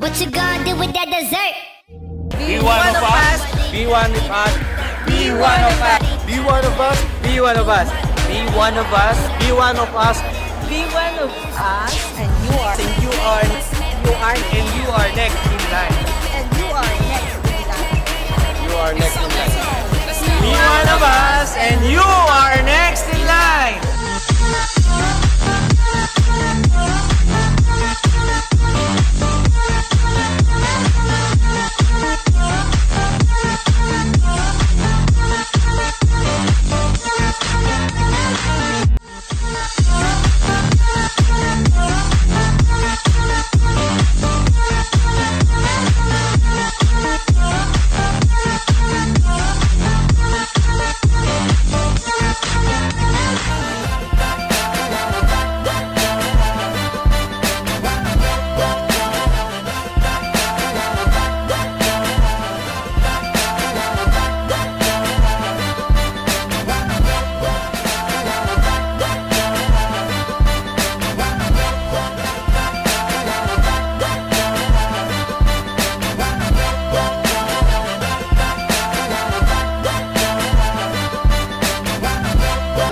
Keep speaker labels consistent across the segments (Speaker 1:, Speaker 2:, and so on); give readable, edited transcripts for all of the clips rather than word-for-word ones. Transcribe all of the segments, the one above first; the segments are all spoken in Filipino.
Speaker 1: What you gonna do with that dessert?
Speaker 2: Be one of us. Be one of us. Be one of us.
Speaker 3: Be one of us.
Speaker 2: Be one of us. Be one of us. Be one of us.
Speaker 4: Be one of us, and you are.
Speaker 2: And you are. And you are next in line.
Speaker 4: And you are next in line.
Speaker 2: You are next in line. Be one of us, and you are next in line.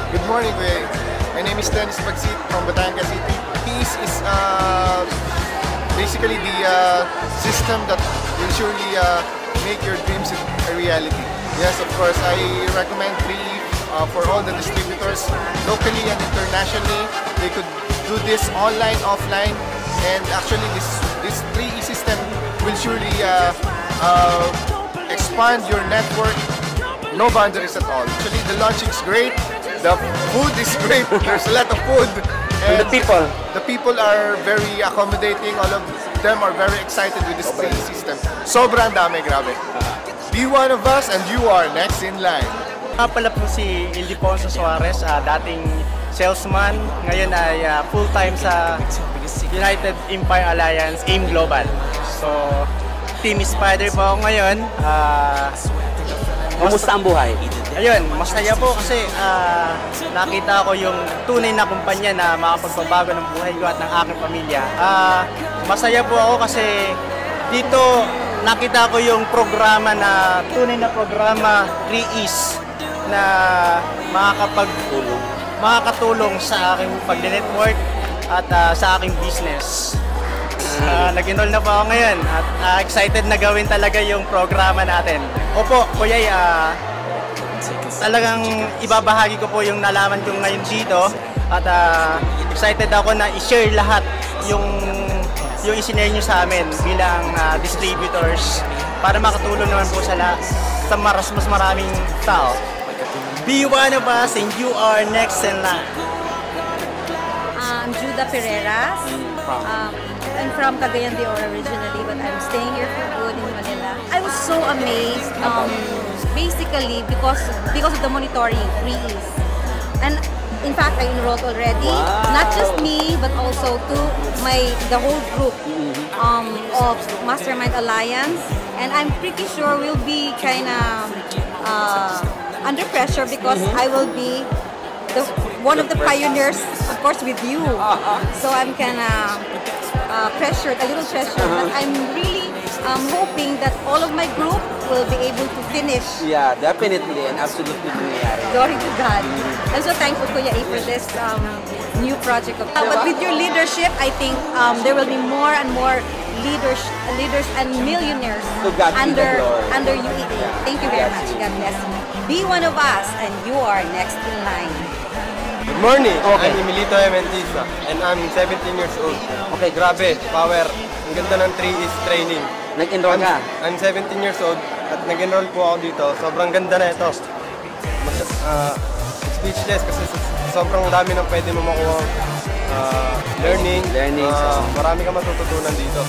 Speaker 3: Good morning, Kuya. My name is Dennis Bagsit from Batangas City. Peace is basically the system that will surely make your dreams a reality. Yes, of course, I recommend 3E for all the distributors, locally and internationally. They could do this online, offline, and actually this 3E system will surely expand your network. No boundaries at all. Actually, the launching is great. The food is great. There's a lot of food.
Speaker 2: And
Speaker 3: the people are very accommodating. All of them are very excited with this 3E system. Sobrang dami, grabe. Be one of us and you are next in line.
Speaker 5: Pala po si Ildefonso Suarez, dating salesman. Ngayon ay full-time sa United Empire Alliance, AIM Global. So, Team Spider po ako ngayon.
Speaker 2: Kamusta ang buhay?
Speaker 5: Ayun, masaya po kasi nakita ko yung tunay na kumpanya na makapagpabago ng buhay ko at ng aking pamilya. Masaya po ako kasi dito nakita ko yung programa na tunay na programa 3Es na makakatulong sa aking pag-network at sa aking business. Nag-enroll na po ako ngayon at excited na gawin talaga yung programa natin. Opo, Kuya, talagang ibabahagi ko po yung nalaman ko ngayon dito at excited ako na i-share lahat yung isinare nyo sa amin bilang distributors para makatulong naman po sa mas maraming tao. Be one of us and you are next in line.
Speaker 4: I'm Judah Pereras. I'm from Cagayan de Oro originally, but I'm staying here for good in Manila. I was so amazed, basically because of the monitoring 3Es. And in fact, I enrolled already. Wow. Not just me, but also to the whole group of Mastermind Alliance. And I'm pretty sure we'll be kind of under pressure because I will be one of the pioneers, of course, with you. So I'm kind of pressured, a little pressured, but I'm really hoping that all of my group will be able to finish.
Speaker 2: Yeah, definitely and absolutely nangyayari.
Speaker 4: Glory to God. I'm so thankful, Kuya A, for this new project. But with your leadership, I think there will be more and more leaders and millionaires under UEA. Thank you very much. God bless you. Be one of us, and you are next in line.
Speaker 3: Good morning.
Speaker 2: Okay.
Speaker 3: I'm Emilito Ementisa and I'm 17 years old.
Speaker 2: Okay.
Speaker 3: Grabe, power. Ang ganda ng 3Es training.
Speaker 2: Nag-enroll ka?
Speaker 3: I'm 17 years old at nag-enroll po ako dito. Sobrang ganda na ito. Speechless kasi sobrang dami ng pwede mo makuha learning. Marami ka matututunan dito.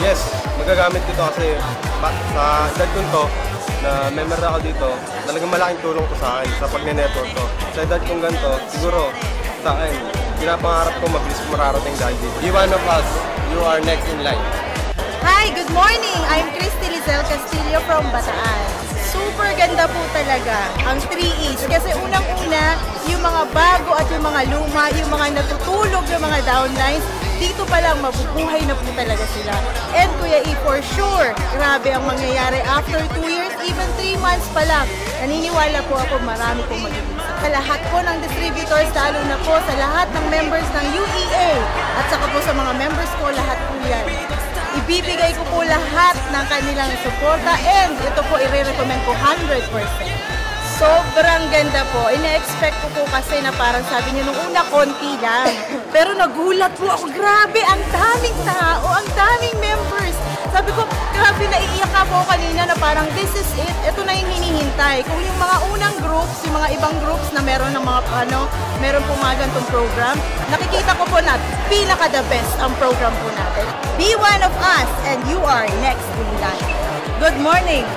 Speaker 3: Yes, magagamit dito kasi sa edad ko to, na member ako dito, talagang malaking tulong to sa akin sa pag-network ko. Sa edad kong ganito, siguro sa akin, pinapangarap ko mabilis mararating dahil dito. Be one of us, you are next in line.
Speaker 6: Hi, good morning! I'm Christy Lizel Castillo from Bataan. Super ganda po talaga ang 3Es kasi unang-una yung mga bago at yung mga luma, yung mga natutulog ng mga downlines, dito pa lang mabubuhay na po talaga sila. And Kuya E, for sure, grabe ang mangyayari after 2 years, even 3 months pa lang. Naniniwala po ako marami pong magiging sa lahat po ng distributors, lalo na po sa lahat ng members ng UEA at saka po sa mga members ko, lahat po yan. Ibibigay ko po lahat ng kanilang suporta and ito po i-recommend ko 100%. Sobrang ganda po. Ina-expect ko po kasi na parang sabi niyo nung una konti lang. Pero nagulat po ako. Grabe, ang daming tao, ang daming members. Sabi ko, grabe, naiiyak ako kanina na parang this is it. Ito na yung hinihintay. Kung yung mga unang groups, yung mga ibang groups na meron ng mga meron po mga ganitong program, nakikita ko po na pinaka the best ang program po natin. Be one of us and you are next in line.
Speaker 7: Good morning.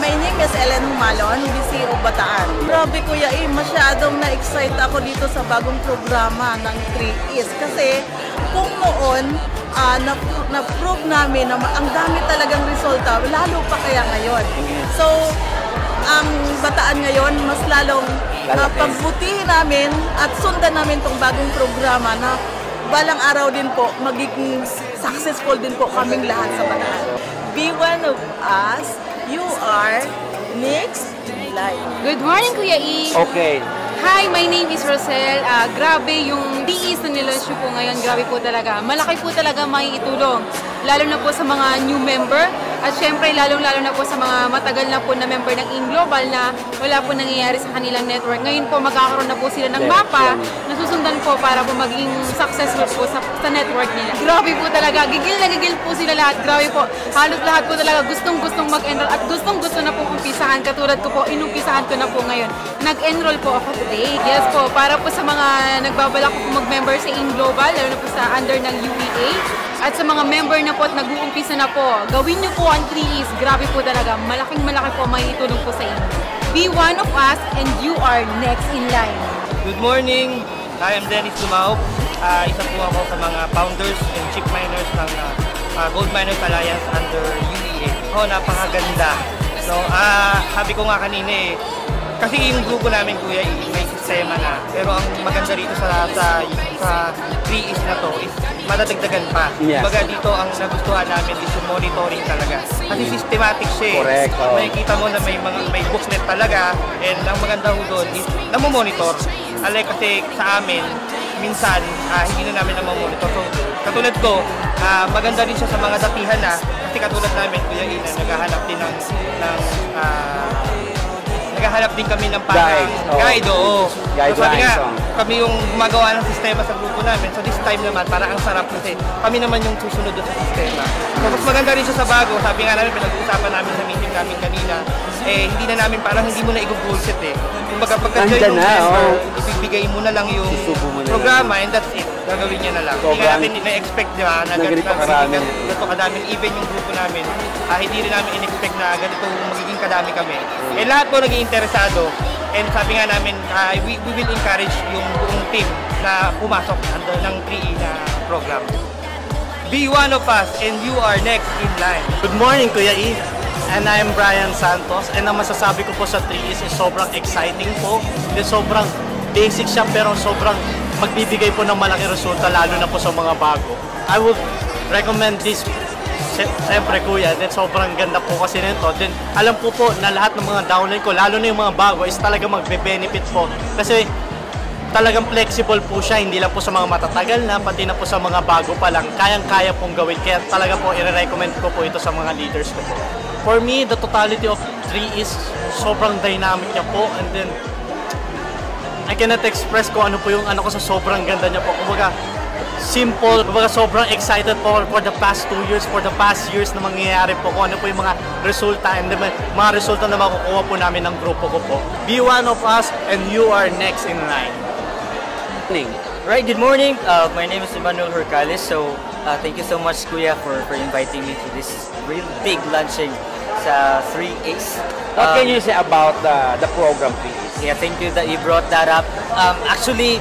Speaker 7: My name is Ellen Humalon, BC of Bataan. Grabe Kuya E, masyadong na-excite ako dito sa bagong programa ng 3is. Kasi kung noon, na-prove namin na ang dami talagang resulta, lalo pa kaya ngayon. So, ang Bataan ngayon, mas lalong pagbutihin namin at sundan namin itong bagong programa na balang araw din po, magiging successful din po kaming lahat sa Bataan. Be one of us, you are next in line.
Speaker 8: Good morning, Kuya E.
Speaker 2: Okay.
Speaker 8: Hi, my name is Rosel. Grabe yung DEs na nilaunch po ngayon. Grabe po talaga. Malaki po talaga may itulong. Lalo na po sa mga new member. At syempre, lalong-lalo na po sa mga matagal na po na member ng InGlobal na wala po nangyayari sa kanilang network. Ngayon po, magkakaroon na po sila ng mapa na susundan po para po maging successful po sa network nila. Grabe po talaga. Gigil na gigil po sila lahat. Grabe po. Halos lahat po talaga gustong-gustong mag-enroll at gustong-gusto na pong umpisahan. Katulad ko po, inumpisahan ko na po ngayon. Nag-enroll po ako today. Yes po, para po sa mga nagbabalak po mag-member sa InGlobal, lalo na po sa under ng UEA. At sa mga member na po at nag-uumpisa na po, gawin niyo po ang 3is. Grabe po talaga. Malaking-malaki po may itulong po sa inyo. Be one of us and you are next in line.
Speaker 5: Good morning! I am Dennis Lumao. Isa po ako sa mga founders and chief miners ng Gold Miners Alliance under UEA. Oh, napakaganda. So, sabi ko nga kanina kasi yung grupo namin, Kuya, may sistema na. Pero ang maganda rito sa 3is na to is madadagdagan pa.
Speaker 2: Yes.
Speaker 5: Kumbaga dito ang nagustuhan namin is yung monitoring talaga. Kasi systematic siya eh.
Speaker 2: Correct. Oh.
Speaker 5: Makikita mo na may booklet talaga and ang maganda ho doon is namomonitor. Alay kasi sa amin, minsan hindi na namin namomonitor. So katulad ko, maganda rin siya sa mga datihan na kasi katulad namin, Kuya Ina, naghahanap din naghahanap din kami ng parang guide, oo.
Speaker 2: Guidelines,
Speaker 5: so, sabi nga, kami yung gumagawa ng sistema sa grupo namin. So this time naman, parang ang sarap kasi kami naman yung susunod doon sa sistema. So mas maganda rin siya sa bago. Sabi nga namin, pinag-uusapan namin sa meeting namin kanina, hindi na namin, parang hindi mo na i-bullshit eh. Kumbaga pagka-join yung member, ibibigay mo na lang yung programa and that's it. Gagawin niya na lang. Hindi natin na-expect, di ba? Na ganito kadaming even yung grupo namin. Hindi rin namin in-expect na ganito magiging kadami kami. Eh lahat po naging interesado. And sabi nga namin, we will encourage yung buong team na pumasok ng 3E na program. Be one of us and you are next in line.
Speaker 9: Good morning, Kuya E. And I'm Brian Santos. And ang masasabi ko po sa 3is is sobrang exciting po. Sobrang basic siya pero sobrang magbibigay po ng malaki resulta lalo na po sa mga bago. I would recommend this. Siyempre Kuya, then sobrang ganda po kasi nito. Then alam po na lahat ng mga downline ko, lalo na yung mga bago, is talaga magbe-benefit po. Kasi talagang flexible po siya, hindi lang po sa mga matatagal na, pati na po sa mga bago pa lang, kayang-kaya pong gawin. Kaya talaga po, i-recommend ko po ito sa mga leaders ko po. For me, the totality of 3 is sobrang dynamic niya po. And then, I cannot express ko ano po yung ano ko sa sobrang ganda niya po. Kumbaga, simple, kumbaga sobrang excited po for the past 2 years, for the past years na mangyayari po kung ano po yung mga resulta and then mga resulta na makukuha po namin ng grupo ko po. Be one of us and you are next in line.
Speaker 10: Right, good morning. My name is Emmanuel Hercales. So, thank you so much, Kuya, for inviting me to this real big launching sa 3A's.
Speaker 2: What can you say about the program, please?
Speaker 10: Yeah, thank you that you brought that up. Actually,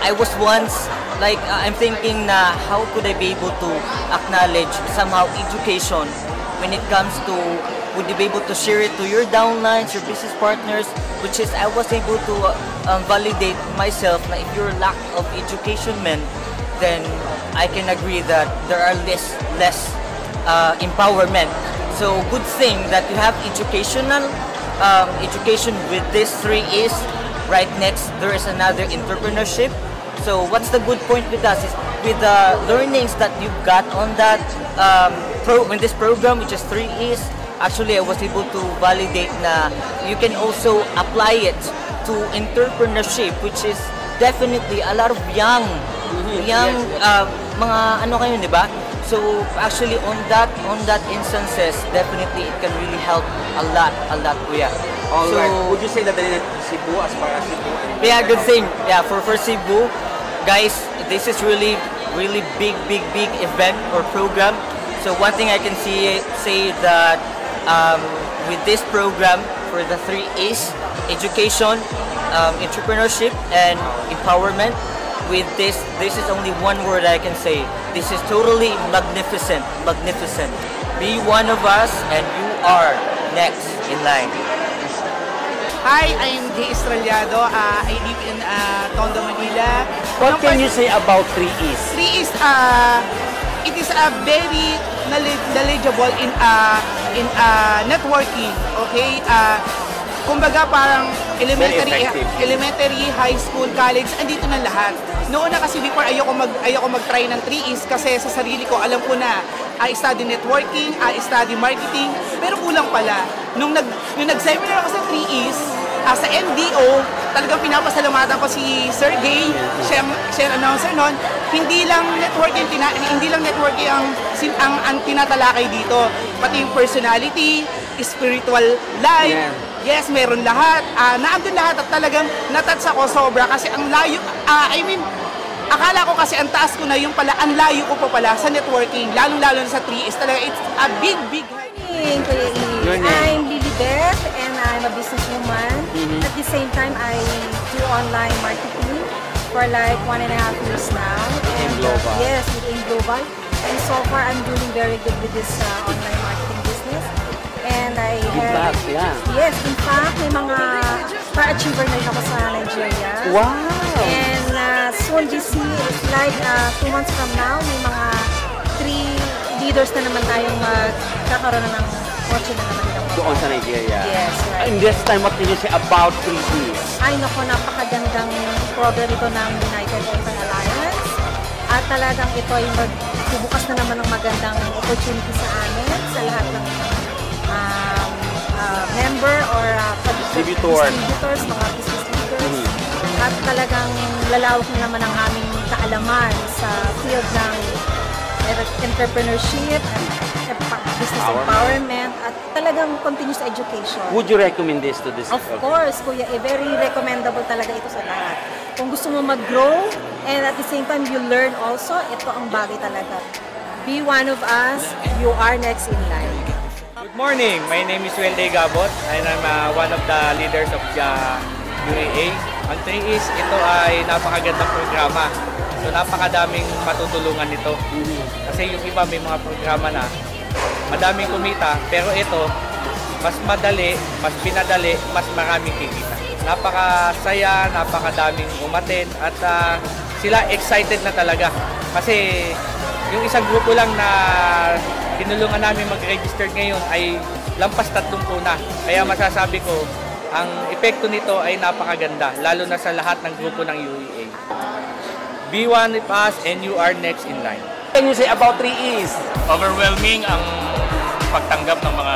Speaker 10: I was once I'm thinking na how could I be able to acknowledge somehow education when it comes to, would you be able to share it to your downlines, your business partners, which is I was able to validate myself na if you're lack of education man, then I can agree that there are less empowerment. So good thing that you have education with this 3 E's. Right next, there is another entrepreneurship. So what's the good point with us is with the learnings that you've got on that in this program, which is 3 E's. Actually, I was able to validate na you can also apply it to entrepreneurship, which is definitely a lot of young mga ano kayo, di ba? So actually on that instances, definitely it can really help a lot, kuya.
Speaker 2: Alright, would you say that Cebu, as far as Cebu?
Speaker 10: Yeah, good thing. Yeah, for Cebu, guys, this is really big event or program. So one thing I can say that with this program for the 3 E's, education, entrepreneurship, and empowerment, with this is only one word I can say. This is totally magnificent. Be one of us and you are next in line.
Speaker 11: Hi, I'm Jay Estrellado. I live in Tondo, Manila.
Speaker 2: What can you say about 3 E's?
Speaker 11: 3 E's, it is a very knowledgeable in networking. Okay? Kumbaga parang elementary, high school, college, andito na lahat. Noon na kasi before ayoko mag-try ng 3 E's kasi sa sarili ko alam ko na I study networking, I study marketing, pero kulang pala. Nung nag-seminar ako sa 3 E's, sa NDO, talagang pinapasalamatan ko si Sir Gay, siya announcer noon, hindi lang networking ang tinatalakay dito, pati yung personality, spiritual life. Yes, meron lahat. Naandun lahat at talagang natouch ako sobra kasi ang layo, akala ko kasi ang taas ko na yung pala, ang layo ko pa pala sa networking, lalong-lalo na sa 3 E's. Talaga, it's a big
Speaker 4: I'm Lily Beth and I'm a businesswoman. At the same time, I do online marketing for like 1.5 years now. And yes, with AIM Global. And so far, I'm doing very good with this online marketing business. And I have, yes, in fact, may mga pa-achiever na rin ako sa Nigeria.
Speaker 2: Wow!
Speaker 4: And soon this year, it's like 2 months from now, may mga 3 leaders na naman tayong magkakaroon na ng kotse na naman nila.
Speaker 2: Doon sa Nigeria?
Speaker 4: Yes, right.
Speaker 2: And this time, what can you say about 3 E's?
Speaker 4: Ay, naku, napakagandang program ito ng United Open Alliance. At talagang ito ay magbubukas na naman ng magandang opportunity sa amin, sa lahat ng member or distributors, mga business leaders. At talagang lalawak na naman ang aming kaalaman sa field ng entrepreneurship, business empowerment, at talagang continuous education.
Speaker 2: Would you recommend this to this?
Speaker 4: Of course, Kuya. Very recommendable talaga ito sa lahat. Kung gusto mo mag-grow and at the same time you learn also, ito ang bagay talaga. Be one of us, you are next in line.
Speaker 12: Good morning, my name is Welde Gabot and I'm one of the leaders of the UAA. Ang 3 E's, ito ay napakagandang programa. So napakadaming matutulungan nito. Kasi yung iba may mga programa na madaming kumita, pero ito mas madali, mas pinadali, mas maraming kikita. Napakasaya, napakadaming umattend at sila excited na talaga. Kasi yung isang grupo lang na tinulungan namin mag-register ngayon ay lampas 30 na. Kaya masasabi ko, ang epekto nito ay napakaganda, lalo na sa lahat ng grupo ng UEA. Be one with us and you are next in line.
Speaker 2: What can you say about 3 E's?
Speaker 13: Overwhelming ang pagtanggap ng mga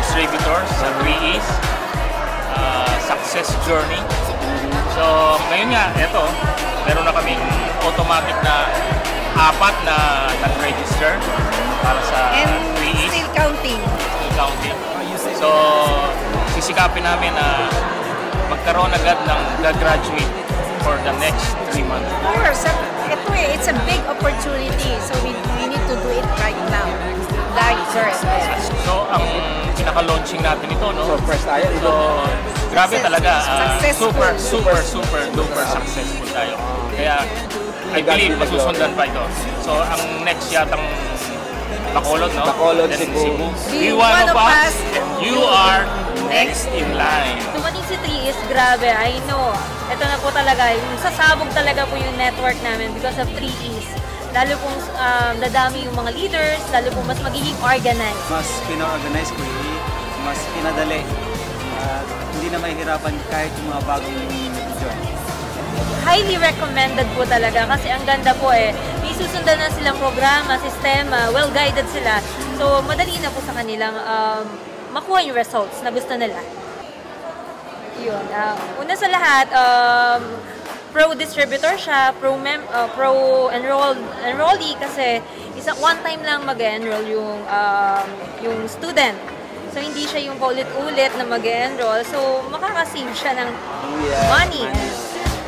Speaker 13: distributors sa 3 E's. Success journey. So, ngayon nga, eto, meron na kaming automatic na 4 na nag-register para sa 3 E's.
Speaker 4: Still counting.
Speaker 13: So, sisikapin namin na magkaroon agad ng graduate for the next 3 months.
Speaker 4: Of course, it's a big opportunity. So we need to do it right now. Like first.
Speaker 13: So, ang pinaka-launching natin ito, no?
Speaker 2: So, first tayo.
Speaker 13: So, grabe talaga.
Speaker 4: Successful.
Speaker 13: Super duper successful tayo. Kaya, I believe masusundan pa ito. So, ang next yatang Bacolod, no?
Speaker 2: Bacolod, Cebu.
Speaker 13: Be one of us, you are next in line.
Speaker 4: Dumating si 3 is grabe, I know. Ito na po talaga, yung sasabog talaga po yung network namin because of 3 is. Lalo pong dadami yung mga leaders, lalo pong mas magiging organized.
Speaker 14: Mas pina-organize ko mas pinadali. Hindi na mahihirapan kahit yung mga bagong join.
Speaker 4: Highly recommended po talaga kasi ang ganda po may susundan na silang programa, sistema, well-guided sila. So, madali na po sa kanilang makuha yung results na gusto nila. Yun. Una sa lahat, pro-distributor siya, pro-enrollee kasi one time lang mag-enroll yung student. So, hindi siya yung paulit-ulit na mag-enroll. So, makakasave siya ng money.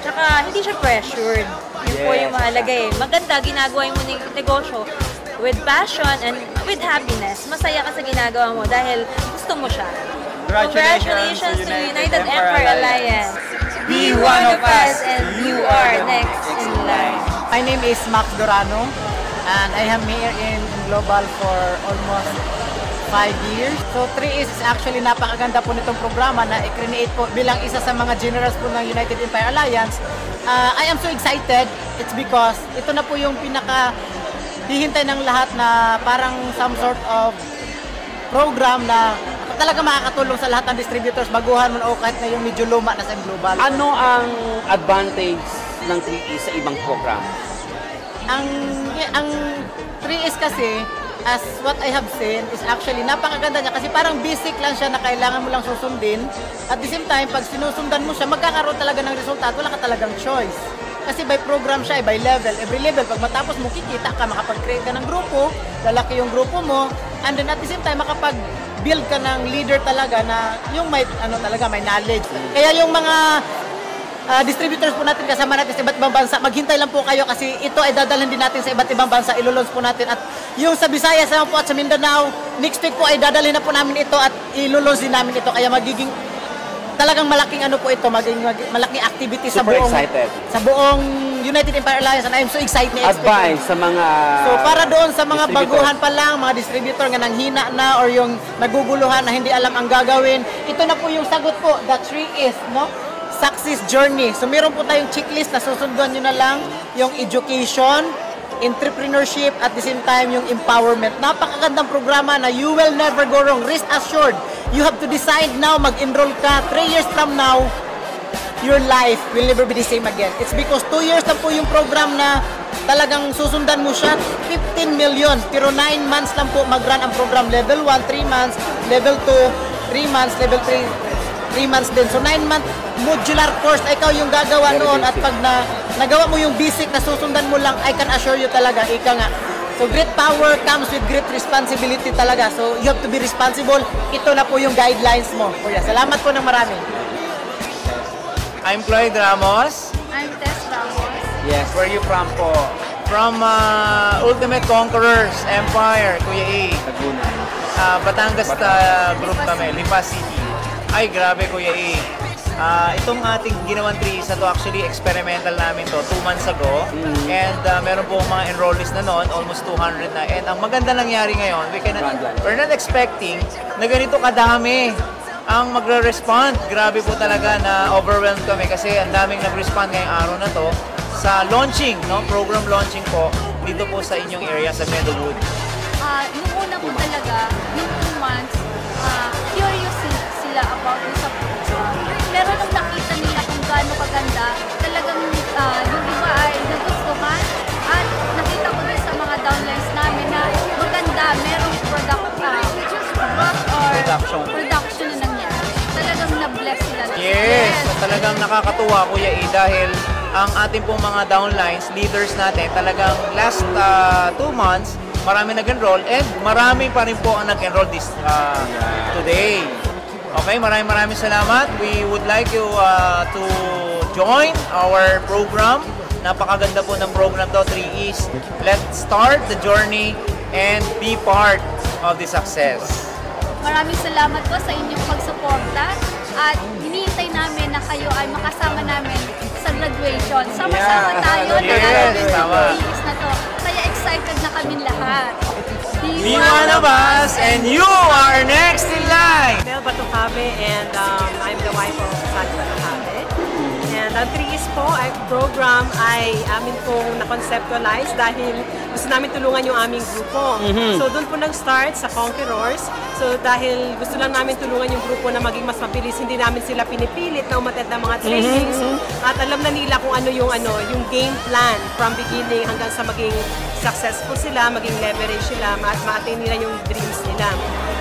Speaker 4: Tsaka, hindi siya pressured. Yun po yung mahalaga Maganda, ginagawa mo ng negosyo with passion and with happiness. Masaya ka sa ginagawa mo dahil gusto mo siya. Congratulations to United Empire Alliance. Be one of us and you are next in line.
Speaker 15: My name is Max Dorano and I am here in Global for almost 5 years. So 3 is actually napakaganda po nitong programa na i-create po bilang isa sa mga generals po ng United Empire Alliance. I am so excited. It's because ito na po yung pinaka hihintay ng lahat na parang some sort of program na talaga makakatulong sa lahat ng distributors, baguhan mo o kahit na yung medyo luma na sa global.
Speaker 2: Ano ang advantage ng 3is sa ibang program?
Speaker 15: Ang 3is kasi, as what I have seen, is actually napakaganda niya kasi parang basic lang siya na kailangan mo lang susundin. At the same time, pag sinusundan mo siya, magkakaroon talaga ng resulta at wala ka talagang choice. Kasi by program siya, by level. Every level, pag matapos mo, kikita ka, makapag-create ka ng grupo, lalaki yung grupo mo, and then at the same time, makapag-build ka ng leader talaga na yung may, talaga, may knowledge. Kaya yung mga distributors po natin, kasama natin sa iba't ibang bansa, maghintay lang po kayo kasi ito ay dadalhin din natin sa iba't ibang bansa, ilulunch po natin. At yung sa Visayas naman po at sa Mindanao, next week po ay dadalhin na po namin ito at ilulunch din namin ito. Kaya magiging talagang malaking po ito, malaking activity sa buong United Empire Alliance and I'm so excited.
Speaker 2: Advice sa mga
Speaker 15: So para doon sa mga baguhan pa lang, mga distributor nga nanghina na or yung naguguluhan na hindi alam ang gagawin, ito na po yung sagot po, the 3is, no? Success journey. So meron po tayong checklist na susundan nyo na lang yung education, entrepreneurship, at the same time yung empowerment. Napakagandang programa na you will never go wrong. Rest assured, you have to decide now, mag-enroll ka. 3 years from now, your life will never be the same again. It's because 2 years na po yung program na talagang susundan mo siya, 15 million. Pero 9 months lang po mag-run ang program. Level 1, 3 months. Level 2, 3 months. Level 3, 3 months din. So 9-month modular course na ikaw yung gagawa noon at pag nagawa mo yung basic na susundan mo lang, I can assure you talaga, ika nga. So great power comes with great responsibility talaga. So you have to be responsible. Ito na po yung guidelines mo. Kuya, salamat po ng marami.
Speaker 12: I'm Floyd Ramos.
Speaker 4: I'm Tess Ramos.
Speaker 2: Yes.
Speaker 12: Where are you from po? From Ultimate Conquerors Empire, Kuya A.
Speaker 2: Laguna.
Speaker 12: Batangas group kami, Lipa City. Ay, grabe Kuya A. Itong ating ginawang 3 na to, actually experimental namin to 2 months ago. And meron po mga enrollees na noon, almost 200 na. And ang maganda nangyari ngayon, we're not expecting na ganito kadami ang magre-respond. Grabe po talaga na overwhelmed kami kasi ang daming nag-respond ngayong araw na to sa launching, no? Program launching po dito po sa inyong area sa Meadowwood.
Speaker 4: Nung una po talaga, yung 2 months, curious sila about sa program. Pero nung nakita nila kung gaano kaganda, talagang yung iba ay nagustuhan at nakita ko din sa mga downlines namin na maganda, merong production na nangyari. Talagang na-bless sila.
Speaker 12: Yes. So, talagang nakakatuwa Kuya E dahil ang ating pong mga downlines, leaders natin, talagang last 2 months, marami nag-enroll and marami pa rin po ang nag-enroll today. Okay, maraming salamat. We would like you to join our program. Napakaganda po ng program to, 3is. Let's start the journey and be part of the success.
Speaker 4: Maraming salamat po sa inyong pagsuporta at hinihintay namin na kayo ay makasama namin sa graduation. Sama-sama tayo na gagawin yung 3is na to. Kaya excited na kami lahat.
Speaker 2: Be one of us, and you are next in line!
Speaker 16: Mel Batucabe, and I'm the wife of Sally Batucabe. And ang 3is po, ay program ay amin pong na-conceptualize dahil gusto namin tulungan yung aming grupo. So doon po nag-start sa Conquerors. So dahil gusto lang namin tulungan yung grupo na maging mas mabilis, hindi namin sila pinipilit na umattend ng mga trainings. At alam na nila kung ano yung game plan from beginning hanggang sa maging successful sila, maging leverage sila, at ma-attain nila yung dreams nila.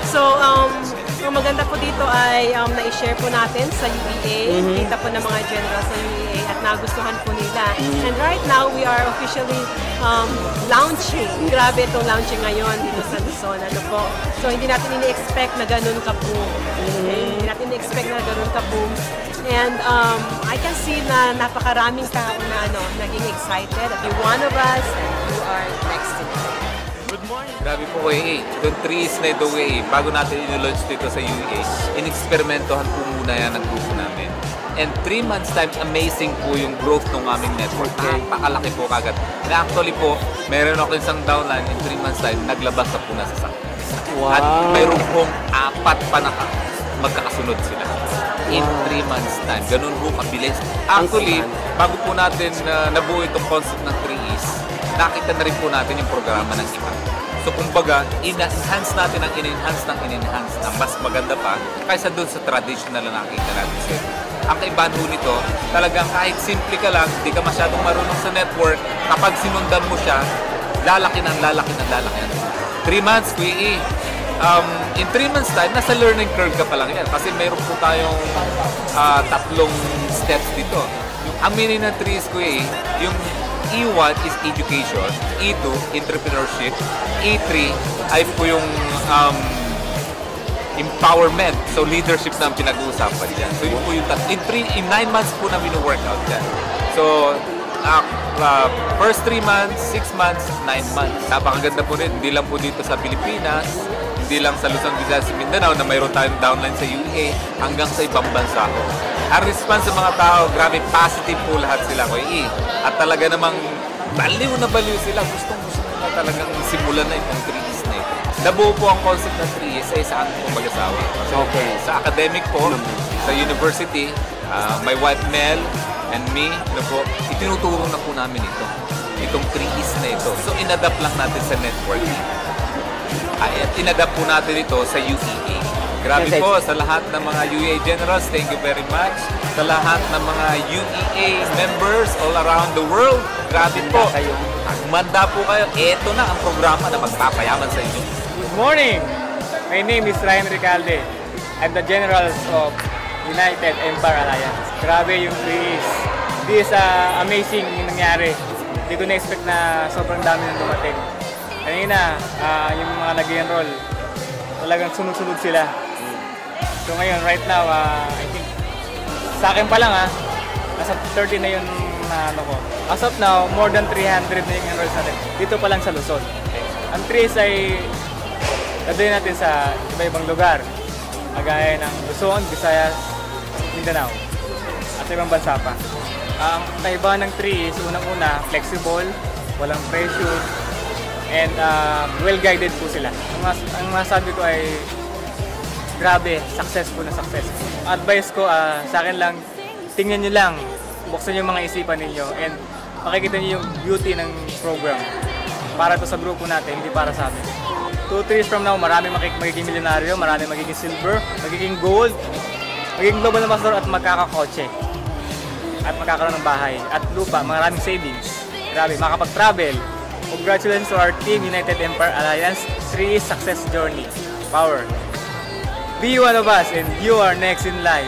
Speaker 16: So, ang maganda po dito ay na-share po natin sa UEA, kita po ng mga generals sa UEA at nagustuhan po nila. And right now, we are officially launching. Grabe itong launching ngayon dito sa Luzon. Ano po? So, hindi natin ini-expect na ganun ka-boom. Hindi natin ini-expect na ganun ka-boom. And I can see na napakaraming tao na naging excited. At you're one of us, and you are next to us.
Speaker 17: Good morning. Grabe po ko Itong 3is na ito bago natin ino-launch dito sa UEA, in-experimentohan po muna yan ang grupo namin. And 3 months time, amazing po yung growth ng aming network. Napakalaki po kagad. Na actually po, meron ako isang downline in 3 months time, naglabas na po na sa success. Wow. At mayroon pong 4 pa na magkakasunod sila. In 3 months time. Ganun po kabilis. Actually, bago po natin nabuo itong concept ng 3is, nakita na rin po natin yung programa ng iba. So kumbaga, in-enhance natin ang in-enhance na mas maganda pa kaysa doon sa traditional na nakita natin. So, ang kaibahan po nito, talagang kahit simple ka lang, hindi ka masyadong marunong sa network, kapag sinundan mo siya, lalaki ng 3 months, in 3 months time, nasa learning curve ka pa lang yan. Kasi mayroon po tayong 3 steps dito. Ang meaning ng 3 is yung E1 is education, E2, entrepreneurship, E3 ay po yung empowerment. So leadership na ang pinag-uusapan dyan. So yun po yung in 9 months po na wino-workout dyan. So first 3 months, 6 months, 9 months. Napakaganda po rin. Hindi lang po dito sa Pilipinas, hindi lang sa Luzon, Visayas, Mindanao na mayroon tayong downline sa UEA hanggang sa ibang bansa ko. Ang response sa mga tao, grabe positive po lahat sila ko At talaga namang baliw na baliw sila. Gustong-gusto na talagang simulan na itong 3is na ito. Nabuo po ang concept ng 3is ay sa ating pong mag-asawa. So, sa academic po, sa university, my wife Mel and me, itinuturo na po namin ito. Itong 3is na ito. So, inadapt lang natin sa networking. At inadapt po natin ito sa UEA. Grabe po sa lahat ng mga UEA generals, thank you very much. Sa lahat ng mga UEA members all around the world, grabe po. Magmanda po kayo. Ito na ang programa na magpapayaman sa inyo.
Speaker 12: Good morning! My name is Ryan Recalde. I'm the General of United Empire Alliance. Grabe yung 3is. This is amazing yung nangyari. Hindi ko na-expect na sobrang dami nang dumating. Kanina, yung mga nag-enroll, talagang sunod-sunod sila. So ngayon, right now, I think, sa akin pa lang nasa 30 na yung ko. As of now, more than 300 na yung enroll natin. Dito pa lang sa Luzon. Ang 3is ay gagawin natin sa iba-ibang lugar. Kagaya ng Luzon, Visayas, Mindanao, at ibang bansa pa. Ang kaibahan ng 3 is, unang-una, flexible, walang pressure, and well-guided po sila. Ang masabi ko ay grabe, successful na success. Advice ko sa akin lang, tingnan nyo lang, buksan yung mga isipan ninyo, and makikita nyo yung beauty ng program. Para to sa grupo natin, hindi para sa amin. 2-3 years from now, marami magiging milyonaryo, marami magiging silver, magiging gold, magiging global ambassador at magkakakotse. At magkakaroon ng bahay at lupa, maraming savings. Grabe, makapag-travel. Congratulations to our team, United Empire Alliance, 3 success journey. Power. Be one of us and you are next in line.